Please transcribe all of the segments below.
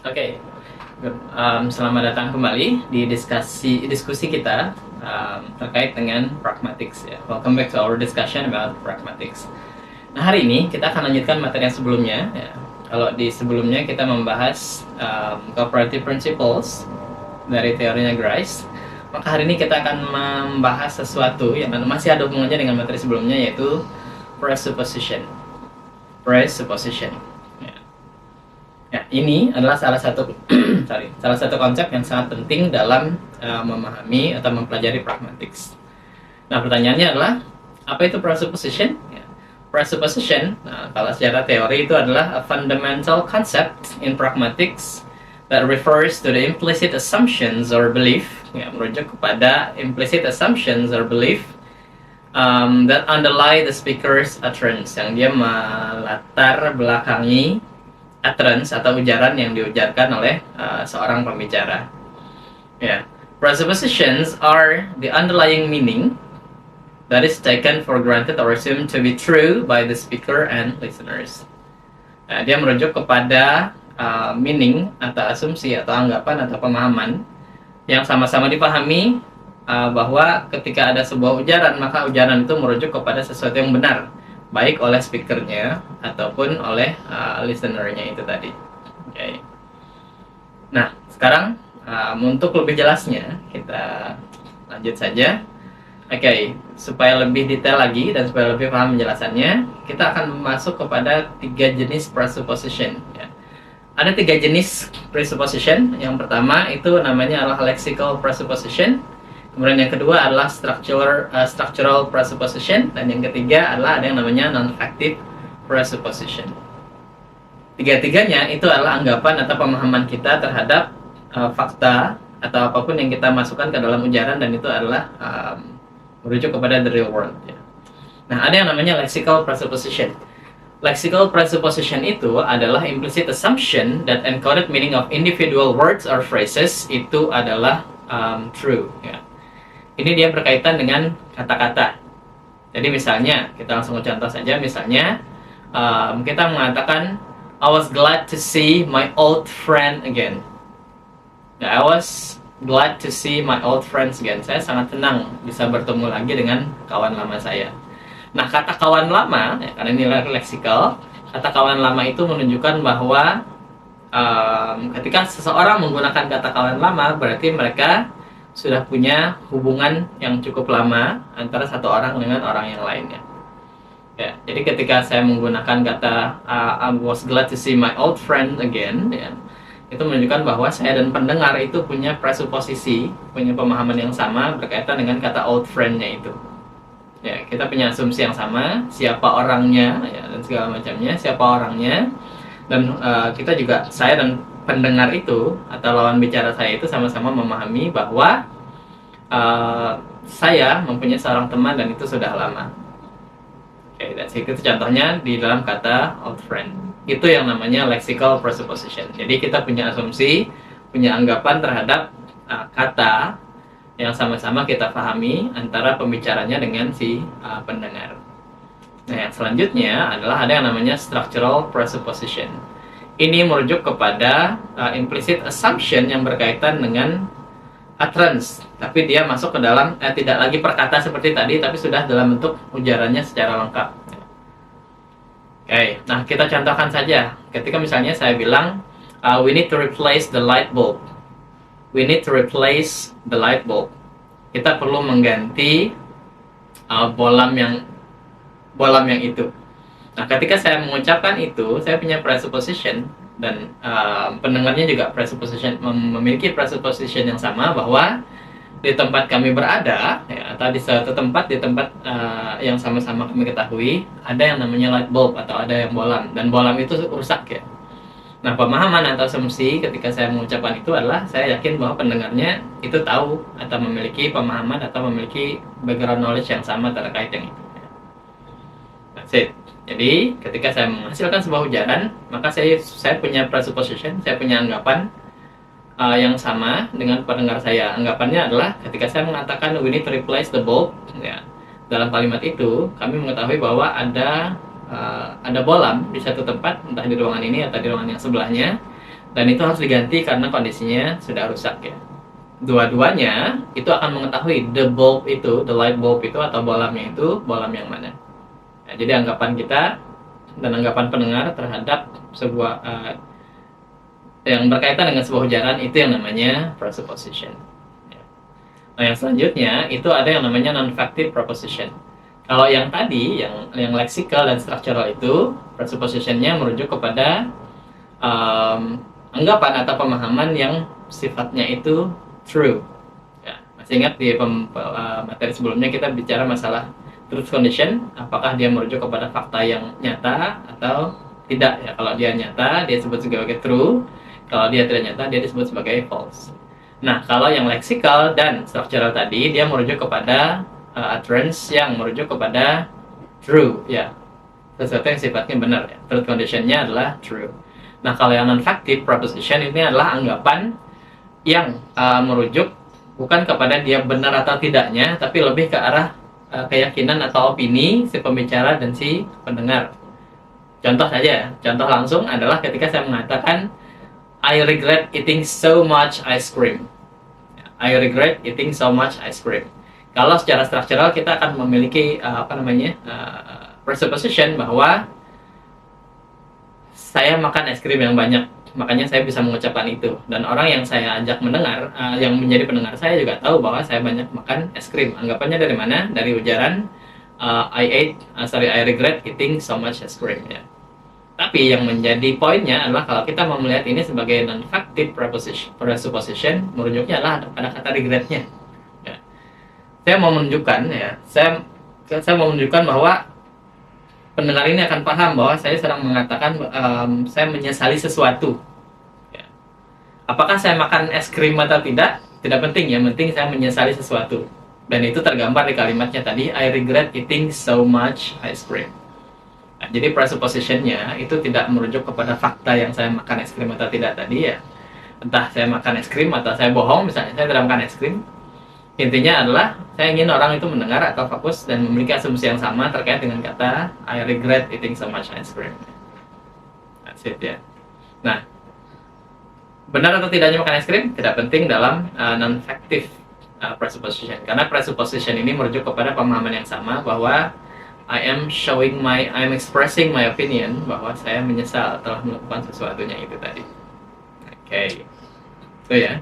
Oke, good. Selamat datang kembali di diskusi kita terkait dengan pragmatics ya. Welcome back to our discussion about pragmatics. Nah, hari ini kita akan lanjutkan materi yang sebelumnya ya. Kalau di sebelumnya kita membahas cooperative principles dari teorinya Grice, maka hari ini kita akan membahas sesuatu yang masih ada hubungannya dengan materi sebelumnya, yaitu presupposition. Ya, ini adalah salah satu salah satu konsep yang sangat penting dalam memahami atau mempelajari pragmatics. Nah, pertanyaannya adalah apa itu presupposition? Ya, presupposition, kalau secara teori itu adalah a fundamental concept in pragmatics that refers to the implicit assumptions or belief, ya, merujuk kepada implicit assumptions or belief that underlie the speaker's utterance, yang dia melatar belakangi utterance atau ujaran yang diujarkan oleh seorang pembicara. Yeah. Presuppositions are the underlying meaning that is taken for granted or assumed to be true by the speaker and listeners. Dia merujuk kepada meaning atau asumsi atau anggapan atau pemahaman yang sama-sama dipahami bahwa ketika ada sebuah ujaran, maka ujaran itu merujuk kepada sesuatu yang benar, baik oleh speakernya ataupun oleh listenernya itu tadi. Okay. Nah, sekarang untuk lebih jelasnya kita lanjut saja. Oke, supaya lebih detail lagi dan supaya lebih paham penjelasannya, kita akan masuk kepada 3 jenis presupposition. Ya. Ada 3 jenis presupposition. Yang pertama itu namanya adalah lexical presupposition. Kemudian yang kedua adalah structural presupposition, dan yang ketiga adalah ada yang namanya non-factive presupposition. Tiga-tiganya itu adalah anggapan atau pemahaman kita terhadap fakta atau apapun yang kita masukkan ke dalam ujaran, dan itu adalah merujuk kepada the real world. Ya. Nah, ada yang namanya lexical presupposition. Lexical presupposition itu adalah implicit assumption that encoded meaning of individual words or phrases itu adalah true. Ya. Ini dia berkaitan dengan kata-kata. Jadi misalnya, kita langsung contoh saja. Misalnya, kita mengatakan, I was glad to see my old friend again. I was glad to see my old friends again. Saya sangat senang bisa bertemu lagi dengan kawan lama saya. Nah, kata kawan lama, ya, karena ini leksikal, kata kawan lama itu menunjukkan bahwa ketika seseorang menggunakan kata kawan lama, berarti mereka sudah punya hubungan yang cukup lama antara satu orang dengan orang yang lainnya. Ya, jadi ketika saya menggunakan kata I was glad to see my old friend again, ya, itu menunjukkan bahwa saya dan pendengar itu punya presuposisi, punya pemahaman yang sama berkaitan dengan kata old friend-nya itu. Ya, kita punya asumsi yang sama, siapa orangnya, ya, dan segala macamnya, siapa orangnya, dan kita juga, saya dan pendengar itu atau lawan bicara saya itu sama-sama memahami bahwa saya mempunyai seorang teman dan itu sudah lama. Oke, itu contohnya di dalam kata old friend. Itu yang namanya lexical presupposition. Jadi kita punya asumsi, punya anggapan terhadap kata yang sama-sama kita pahami antara pembicaranya dengan si pendengar. Nah, yang selanjutnya adalah ada yang namanya structural presupposition. Ini merujuk kepada implicit assumption yang berkaitan dengan utterance, tapi dia masuk ke dalam tidak lagi perkata seperti tadi, tapi sudah dalam bentuk ujarannya secara lengkap. Oke, nah kita contohkan saja. Ketika misalnya saya bilang we need to replace the light bulb. We need to replace the light bulb. Kita perlu mengganti bolam yang itu. Nah, ketika saya mengucapkan itu, saya punya presupposition, dan pendengarnya juga memiliki presupposition yang sama bahwa di tempat kami berada, ya, atau di suatu tempat yang sama-sama kami ketahui, ada yang namanya light bulb atau ada yang bolam, dan bolam itu rusak, ya. Nah, pemahaman atau asumsi ketika saya mengucapkan itu adalah saya yakin bahwa pendengarnya itu tahu atau memiliki pemahaman atau memiliki background knowledge yang sama terkait yang itu. That's it. Jadi ketika saya menghasilkan sebuah ujaran, maka saya punya presupposition, saya punya anggapan yang sama dengan pendengar saya. Anggapannya adalah ketika saya mengatakan we need to replace the bulb, ya, dalam kalimat itu kami mengetahui bahwa ada bolam di satu tempat, entah di ruangan ini atau di ruangan yang sebelahnya, dan itu harus diganti karena kondisinya sudah rusak ya. Dua-duanya itu akan mengetahui the bulb itu, the light bulb itu atau bolamnya itu bolam yang mana. Ya, jadi anggapan kita dan anggapan pendengar terhadap sebuah yang berkaitan dengan sebuah ujaran itu yang namanya presupposition. Ya. Nah, yang selanjutnya itu ada yang namanya non-factive proposition. Kalau yang tadi, yang leksikal dan structural itu, presuppositionnya merujuk kepada anggapan atau pemahaman yang sifatnya itu true. Ya, masih ingat di materi sebelumnya kita bicara masalah truth condition, apakah dia merujuk kepada fakta yang nyata atau tidak ya. Kalau dia nyata, dia disebut sebagai true. Kalau dia tidak nyata, dia disebut sebagai false. Nah, kalau yang leksikal dan structural tadi, dia merujuk kepada utterance yang merujuk kepada true ya, sesuatu yang sifatnya benar ya. Truth conditionnya adalah true. Nah, kalau yang non-factive proposition ini adalah anggapan yang merujuk bukan kepada dia benar atau tidaknya, tapi lebih ke arah keyakinan atau opini si pembicara dan si pendengar. Contoh saja, contoh langsung adalah ketika saya mengatakan I regret eating so much ice cream. I regret eating so much ice cream. Kalau secara struktural kita akan memiliki presupposition bahwa saya makan es krim yang banyak, makanya saya bisa mengucapkan itu. Dan orang yang saya ajak mendengar, yang menjadi pendengar saya juga tahu bahwa saya banyak makan es krim. Anggapannya dari mana? Dari ujaran I regret eating so much ice cream ya. Tapi yang menjadi poinnya adalah kalau kita mau melihat ini sebagai non-factive presupposition, merujuknya adalah pada kata regretnya. Ya. Saya mau menunjukkan ya, saya mau menunjukkan bahwa pendengar ini akan paham bahwa saya sedang mengatakan saya menyesali sesuatu. Ya. Apakah saya makan es krim atau tidak? Tidak penting, yang penting saya menyesali sesuatu. Dan itu tergambar di kalimatnya tadi, I regret eating so much ice cream. Nah, jadi presuppositionnya itu tidak merujuk kepada fakta yang saya makan es krim atau tidak tadi ya. Entah saya makan es krim atau saya bohong, misalnya saya tidak makan es krim. Intinya adalah saya ingin orang itu mendengar atau fokus dan memiliki asumsi yang sama terkait dengan kata I regret eating so much ice cream. That's it ya. Nah, benar atau tidaknya makan es krim tidak penting dalam non-factive presupposition, karena presupposition ini merujuk kepada pemahaman yang sama bahwa I'm expressing my opinion bahwa saya menyesal telah melakukan sesuatunya itu tadi. Oke. Itu ya.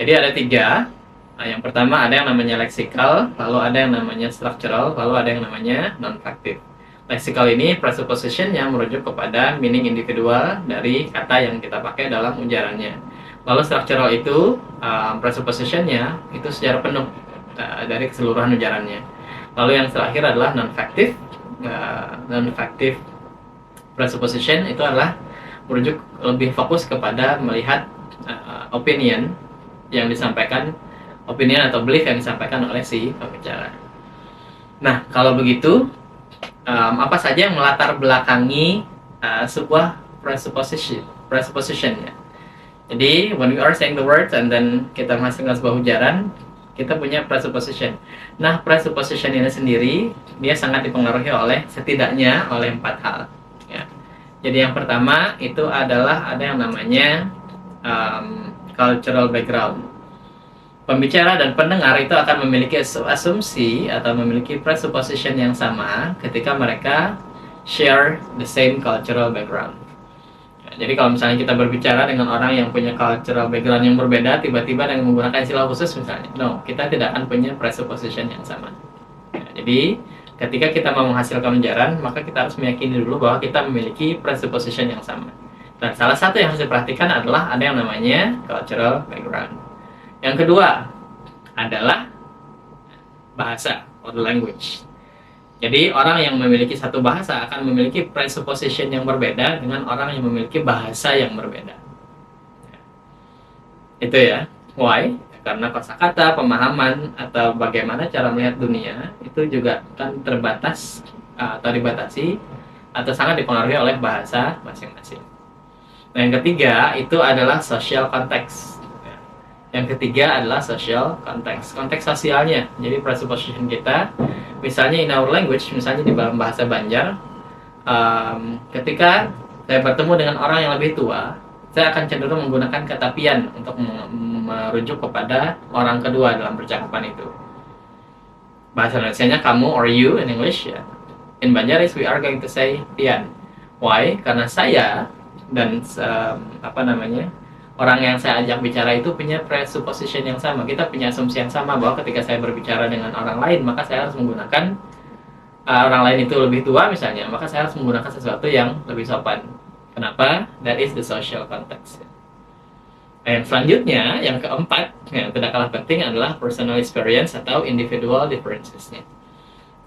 Jadi ada 3. Nah, yang pertama ada yang namanya leksikal, lalu ada yang namanya structural, lalu ada yang namanya non-factive. Leksikal ini presuppositionnya merujuk kepada meaning individual dari kata yang kita pakai dalam ujarannya. Lalu structural itu presuppositionnya itu secara penuh dari keseluruhan ujarannya. Lalu yang terakhir adalah non-factive. Non-factive presupposition itu adalah merujuk lebih fokus kepada melihat opinion yang disampaikan, opinion atau belief yang disampaikan oleh si pembicara. Nah, kalau begitu, apa saja yang melatar belakangi sebuah presupposition ya. Jadi, when we are saying the words and then kita menghasilkan sebuah ujaran, kita punya presupposition. Nah, presupposition ini sendiri dia sangat dipengaruhi setidaknya oleh 4 hal. Ya. Jadi yang pertama itu adalah ada yang namanya cultural background. Pembicara dan pendengar itu akan memiliki asumsi atau memiliki presupposition yang sama ketika mereka share the same cultural background. Jadi kalau misalnya kita berbicara dengan orang yang punya cultural background yang berbeda, tiba-tiba dengan menggunakan istilah khusus misalnya, no, kita tidak akan punya presupposition yang sama. Ya, jadi ketika kita mau menghasilkan ujaran, maka kita harus meyakini dulu bahwa kita memiliki presupposition yang sama. Dan salah satu yang harus diperhatikan adalah ada yang namanya cultural background. Yang kedua adalah bahasa or language. Jadi orang yang memiliki satu bahasa akan memiliki presupposition yang berbeda dengan orang yang memiliki bahasa yang berbeda. Itu ya. Why? Karena kosakata, pemahaman atau bagaimana cara melihat dunia itu juga kan terbatas atau dibatasi atau sangat dipengaruhi oleh bahasa masing-masing. Nah, yang ketiga itu adalah social context. Yang ketiga adalah social context, konteks sosialnya. Jadi presupposition kita, misalnya in our language, misalnya di dalam bahasa Banjar, ketika saya bertemu dengan orang yang lebih tua, saya akan cenderung menggunakan kata pian untuk merujuk kepada orang kedua dalam percakapan itu. Bahasa Indonesianya kamu or you in English ya. In Banjaris we are going to say pian. Why? Karena saya dan orang yang saya ajak bicara itu punya presupposition yang sama. Kita punya asumsi yang sama bahwa ketika saya berbicara dengan orang lain, maka saya harus menggunakan orang lain itu lebih tua misalnya, maka saya harus menggunakan sesuatu yang lebih sopan. Kenapa? That is the social context. Yang selanjutnya, yang keempat, yang tidak kalah penting adalah personal experience atau individual differences-nya.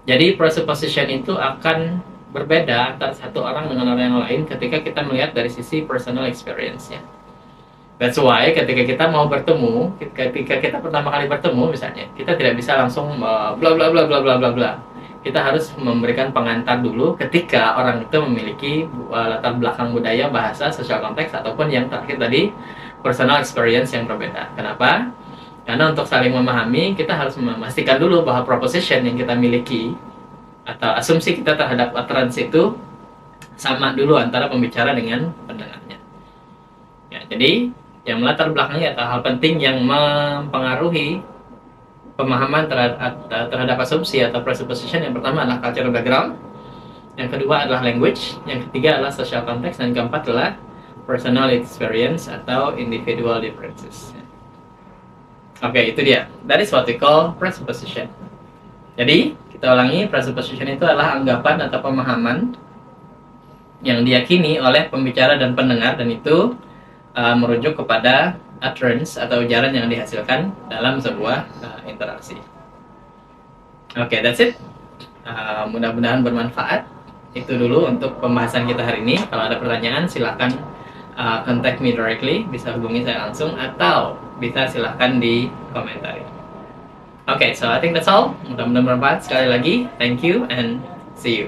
Jadi presupposition itu akan berbeda antara satu orang dengan orang yang lain ketika kita melihat dari sisi personal experience-nya. That's why ketika kita mau bertemu, ketika kita pertama kali bertemu misalnya, kita tidak bisa langsung bla bla bla bla bla bla bla. Kita harus memberikan pengantar dulu ketika orang itu memiliki latar belakang budaya, bahasa, social context, ataupun yang terakhir tadi personal experience yang berbeda. Kenapa? Karena untuk saling memahami, kita harus memastikan dulu bahwa proposition yang kita miliki atau asumsi kita terhadap utterance itu sama dulu antara pembicara dengan pendengarnya. Ya, jadi yang melatar belakangnya atau hal penting yang mempengaruhi pemahaman terhadap asumsi atau presupposition, yang pertama adalah cultural background, yang kedua adalah language, yang ketiga adalah social context, dan keempat adalah personal experience atau individual differences. Oke, itu dia. That is what we call presupposition. Jadi, kita ulangi, presupposition itu adalah anggapan atau pemahaman yang diyakini oleh pembicara dan pendengar, dan itu merujuk kepada utterance atau ujaran yang dihasilkan dalam sebuah interaksi. Oke, that's it. Mudah-mudahan bermanfaat. Itu dulu untuk pembahasan kita hari ini. Kalau ada pertanyaan, silakan contact me directly, bisa hubungi saya langsung, atau bisa silakan di komentar. Oke, so I think that's all. Mudah-mudahan bermanfaat. Sekali lagi, thank you and see you.